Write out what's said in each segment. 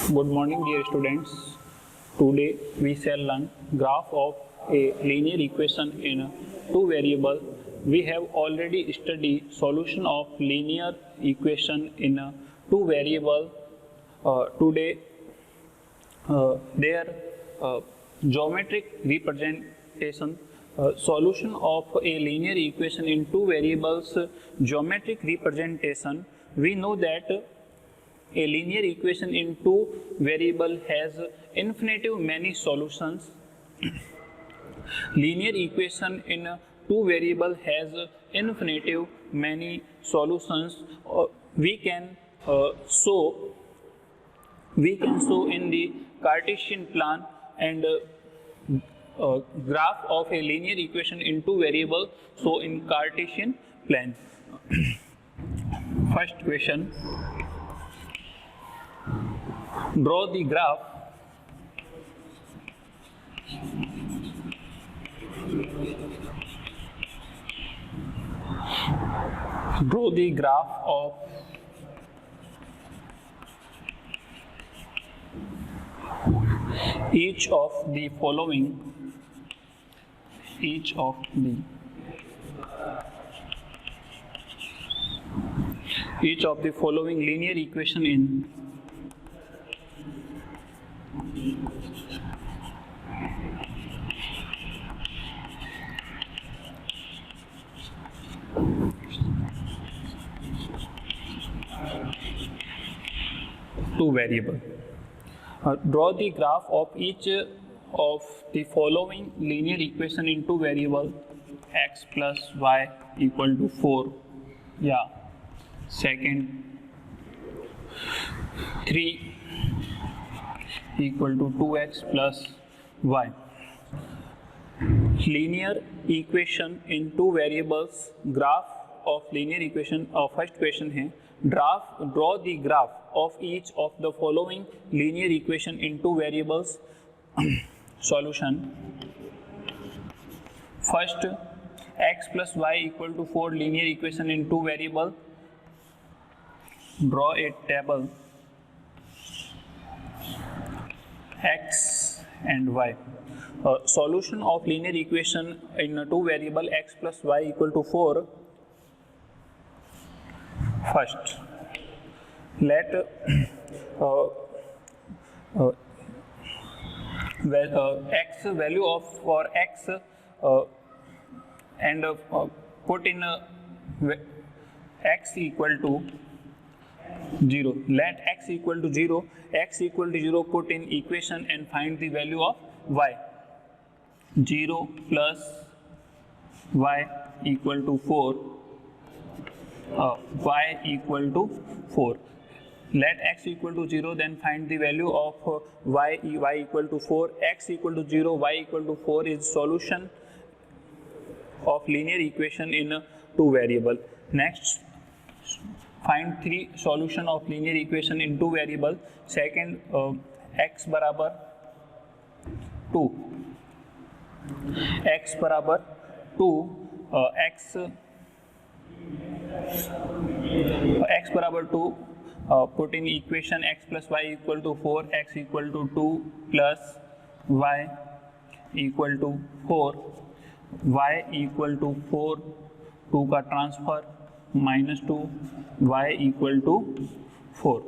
Good morning, dear students. Today we shall learn graph of a linear equation in two variable. We have already studied solution of linear equation in two variable. Today their geometric representation. Solution of a linear equation in two variables. Geometric representation. We know that a linear equation in two variable has infinitive many solutions. Linear equation in two variable has infinitive many solutions. We can show in the Cartesian plan and graph of a linear equation in two variable. So in Cartesian plan. First question. Draw the graph of each of the following linear equation in two variable. Draw the graph of each of the following linear equation in two variable. X plus y equal to 4. Yeah. Second, 3 equal to 2x plus y. Linear equation in two variables. Graph of linear equation. First question है, draw the graph of each of the following linear equation in two variables. Solution. First, x plus y equal to 4 linear equation in two variable. Draw a table x and y. Solution of linear equation in two variable x plus y equal to 4. First, let x value of for x and put in x equal to 0. Let x equal to 0. X equal to 0 put in equation and find the value of y. 0 plus y equal to 4. Y equal to 4. Let x equal to 0, then find the value of y equal to 4. X equal to 0, y equal to 4 is solution of linear equation in two variable. Next, find three solution of linear equation in two variable. Second, x बराबर 2. x बराबर 2. x बराबर 2. Put in equation x plus y equal to 4. X equal to 2 plus y equal to 4. Y equal to 4. 2 का transfer minus 2. Y equal to 4.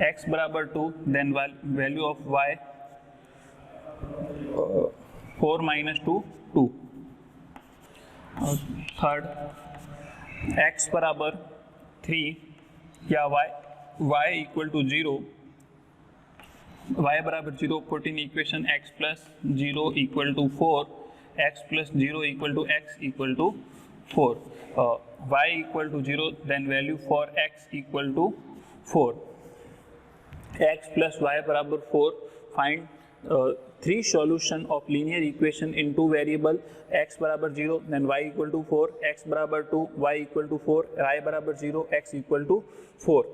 X बराबर 2. Then value of y 4 minus 2 2. Third, x बराबर 3 या y equal to 0. Y बराबर 0. Put in equation x plus 0 equal to 4. X plus 0 equal to x equal to 4. Y equal to 0, then value for x equal to 4. X plus y बराबर 4. Find three solution of linear equation in two variable. X बराबर 0, then y equal to 4. X बराबर 2, y equal to 4. Y बराबर 0, x equal to 4.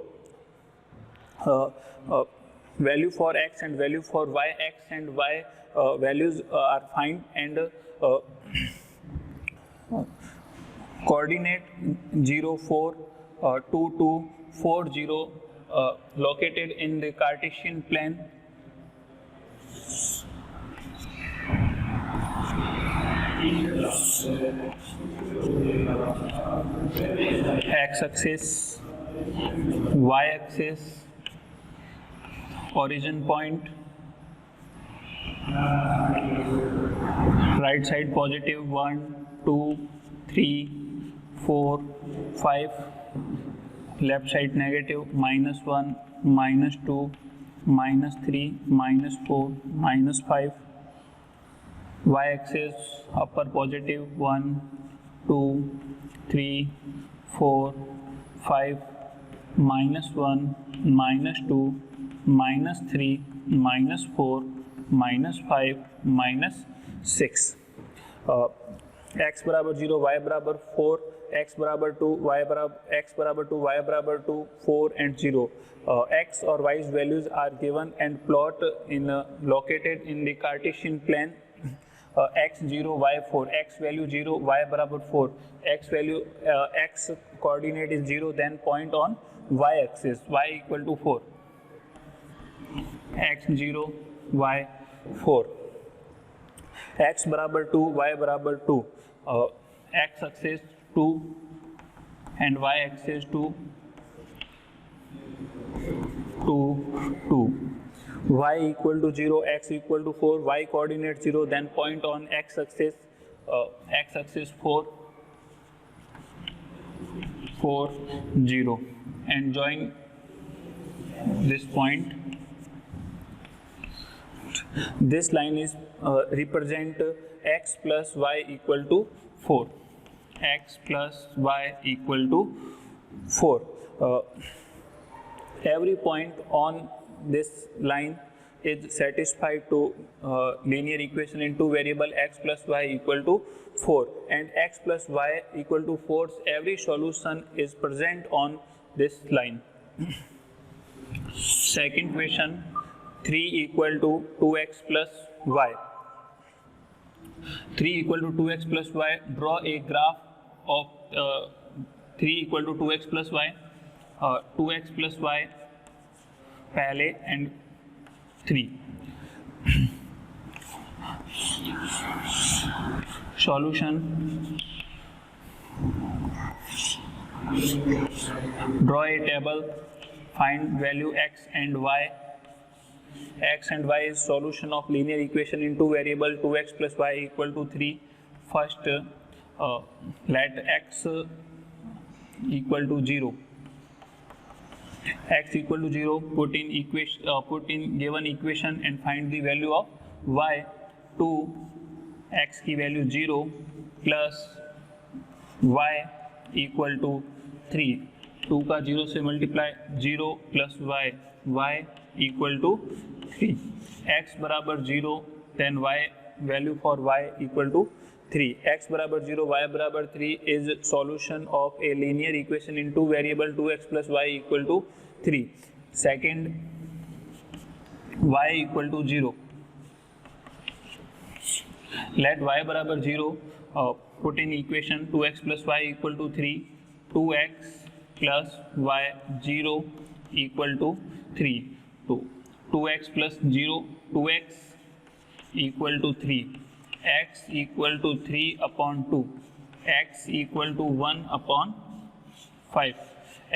Value for x and value for y. X and y values are find and coordinate 0 4 2 2 4 0 located in the Cartesian plane. X-axis, Y-axis, origin point, right side positive 1, 2, 3, 4, 5, left side negative -1, -2, -3, -4, -5, y-axis upper positive 1, 2, 3, 4, 5, -1, -2, -3, -4, -5, -6. x बराबर 0, y बराबर 4, x बराबर 2, y बराबर 2, 4 and 0. X or y's values are given and plot in located in the Cartesian plane. X 0, y 4, x value 0, y बराबर 4, x value x coordinate is 0, then point on y axis, y equal to 4, x 0, y 4, x बराबर 2, y बराबर 2, x axis 2 and y axis 2, 2, y equal to 0, x equal to 4, y coordinate 0, then point on x axis 4, 0 and join this point. This line is represent x plus y equal to 4, x plus y equal to 4. Every point on this line is satisfied to linear equation in two variable x plus y equal to 4, and x plus y equal to 4, every solution is present on this line. Second question, 3 equal to 2x plus y. 3 equal to 2x plus y, draw a graph of 3 equal to 2x plus y, 2x plus y पहले and 3. Solution, draw a table, find value x and y. X and y is solution of linear equation in two variable 2x plus y equal to 3. First, let x equal to 0. X equal to 0, put in given equation and find the value of y. 2 x की value 0 plus y equal to 3. 2 का 0 से multiply, 0 plus y equal to 3. x बराबर 0, then y value for y equal to 3. x बराबर 0, y बराबर 3 is solution of a linear equation in two variable 2x plus y equal to 3. Second, y equal to 0. Let y बराबर 0, put in equation 2x plus y equal to 3. 2x plus y 0 equal to 3. 2x plus 0, 2x equal to 3. X equal to 3 upon 2. X equal to 1 upon 5.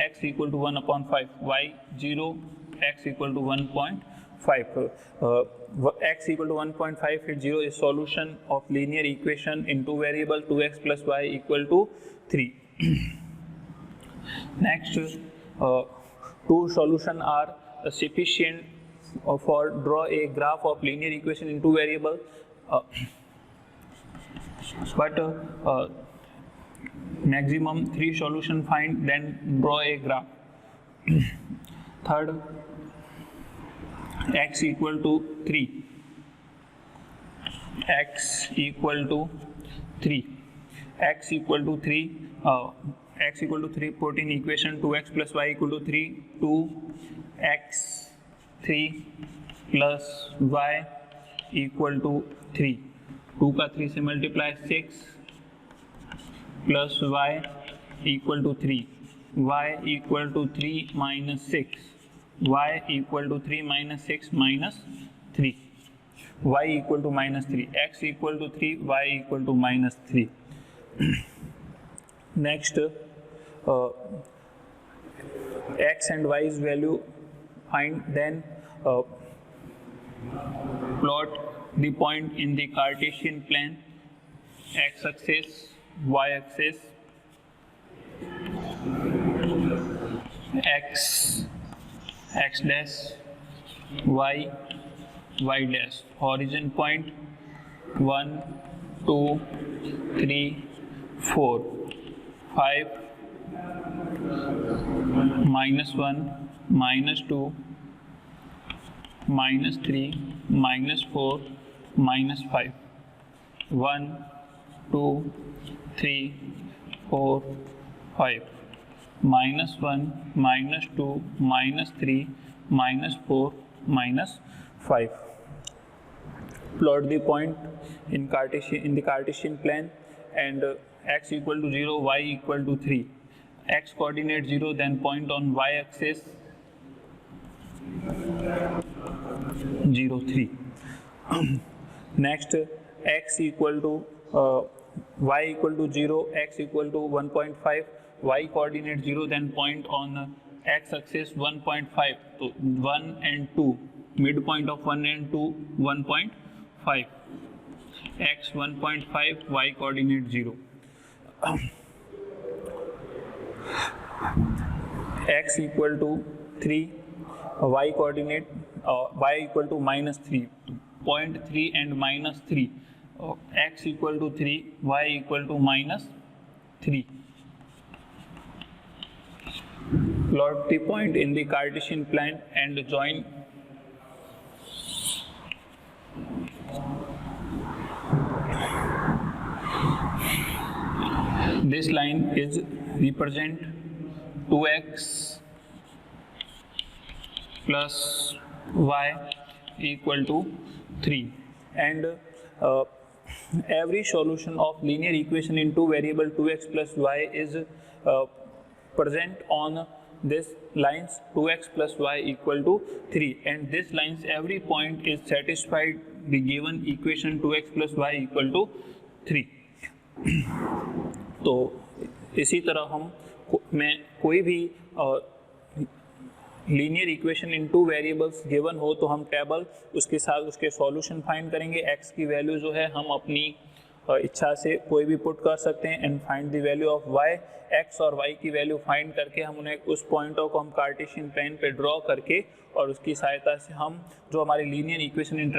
X equal to 1 upon 5. Y 0, x equal to 1.5. X equal to 1.5 hit 0 is solution of linear equation in two variable 2x plus y equal to 3. Next, two solutions are sufficient for draw a graph of linear equation in two variable, but maximum 3 solution find, then draw a graph. Third, x equal to 3. X equal to 3. X equal to 3. X equal to 3. Put in equation 2x plus y equal to 3. 2x 3 plus y equal to 3. 2 का 3 से multiply, 6 plus y equal to 3. Y equal to 3 minus 6. y equal to 3 minus 6 minus 3, y equal to minus 3, x equal to 3, y equal to minus 3. Next, x and y's value find, then plot the point in the Cartesian plane, x axis, y axis, x dash, y dash, origin point 1 2 3 4 5 minus 1 minus 2 minus 3 minus 4 minus 5 1 2 3 4 5 minus 1 minus 2 minus 3 minus 4 minus 5. Plot the point in the Cartesian plane, and x equal to 0, y equal to 3. X coordinate 0, then point on y axis 0 3. Next, x equal to y equal to 0, x equal to 1.5, y coordinate 0, then point on x axis 1.5. So 1 and 2, midpoint of 1 and 2, 1.5. X 1.5, y coordinate 0. X equal to 3, y coordinate y equal to minus 3, point 3 and minus 3. X equal to 3, y equal to minus 3. Plot the point in the Cartesian plane and join this line is represent 2x plus y equal to 3, and every solution of linear equation in two variable 2x plus y is present on this lines 2x plus y equal to 3, and this lines every point is satisfied the given equation 2x plus y equal to 3. तो इसी तरह हम मैं कोई भी linear equation in two variables given हो तो हम टेबल उसके साथ उसके सॉल्यूशन फाइंड करेंगे। x की वैल्यू जो है हम अपनी इच्छा से कोई भी पुट कर सकते हैं and find the value of y। x और y की वैल्यू फाइंड करके हम उन्हें उस पॉइंटों को हम कार्टेशियन प्लेन पे ड्रॉ करके और उसकी सहायता से हम जो हमारी linear equation in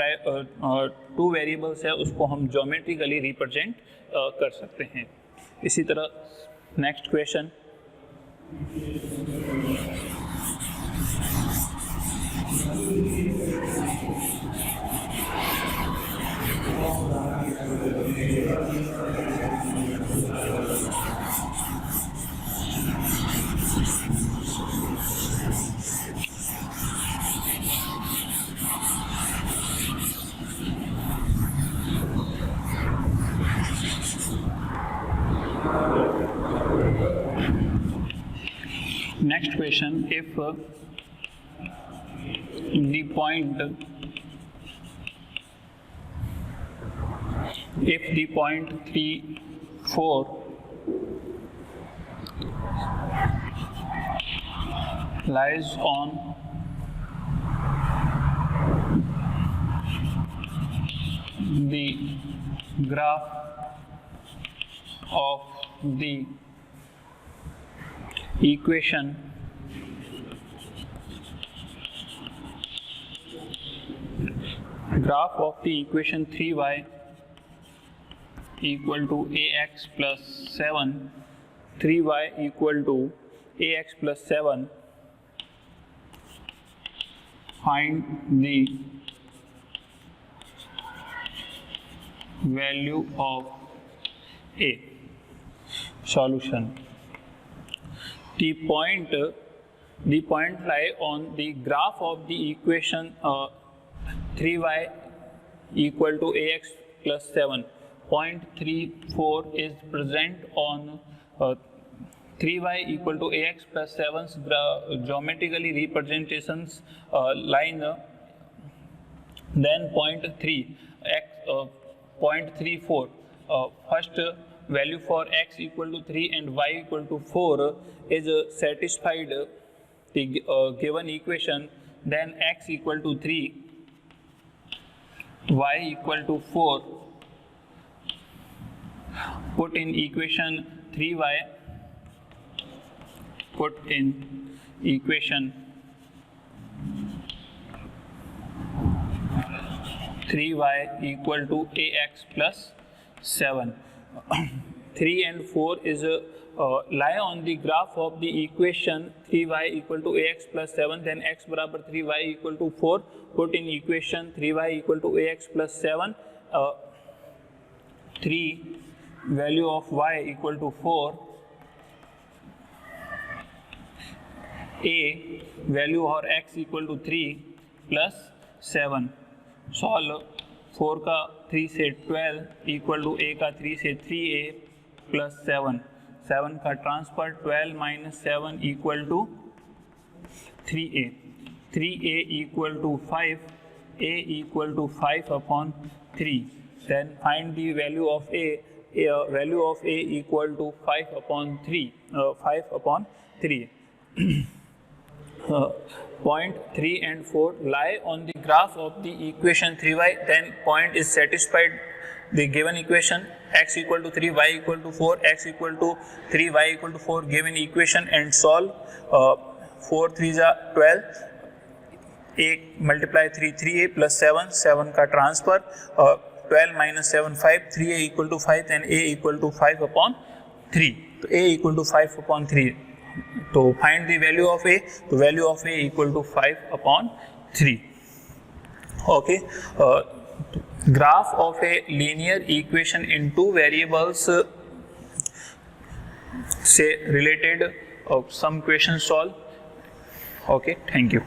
two variables है उसको हम ज्योमेट्रिकली रिप्रेजेंट कर सकते हैं। इसी तरह next question, next question, if the point 3 4 lies on the graph of the equation graph of the equation 3y equal to ax plus 7, 3y equal to ax plus 7, find the value of a. Solution: the point lie on the graph of the equation 3y equal to ax plus 7. Point 3 4 is present on 3y equal to ax plus 7's geometrically representations line then point 3 x 0.34 first value for x equal to 3 and y equal to 4 is satisfied the given equation, then x equal to 3 y equal to 4, put in equation 3y, put in equation 3y equal to ax plus 7. 3 and 4 is lie on the graph of the equation 3y equal to ax plus 7, then x barabar 3y equal to 4, put in equation 3y equal to ax plus 7, 3 value of y equal to 4, a value और x equal to 3 plus 7. Solve 4 का 3 से 12 equal to a का 3 से 3a plus 7. 7 का transfer 12 minus 7 equal to 3a. 3a equal to 5, a equal to 5 upon 3. Then find the value of a. Value of a equal to 5 upon 3. 5 upon 3. Point 3 and 4 lie on the graph of the equation 3y, then point is satisfied the given equation x equal to 3, y equal to 4, x equal to 3, y equal to 4 given equation and solve. 4 3s are 12, a multiply 3, 3a plus 7, 7 का transfer, 12 minus 7 5, 3a equal to 5 and a equal to 5 upon 3. तो a equal to 5 upon 3. तो find the value of a. तो value of a equal to 5 upon 3. Okay. Graph of a linear equation in two variables से related some questions solve. Okay. Thank you.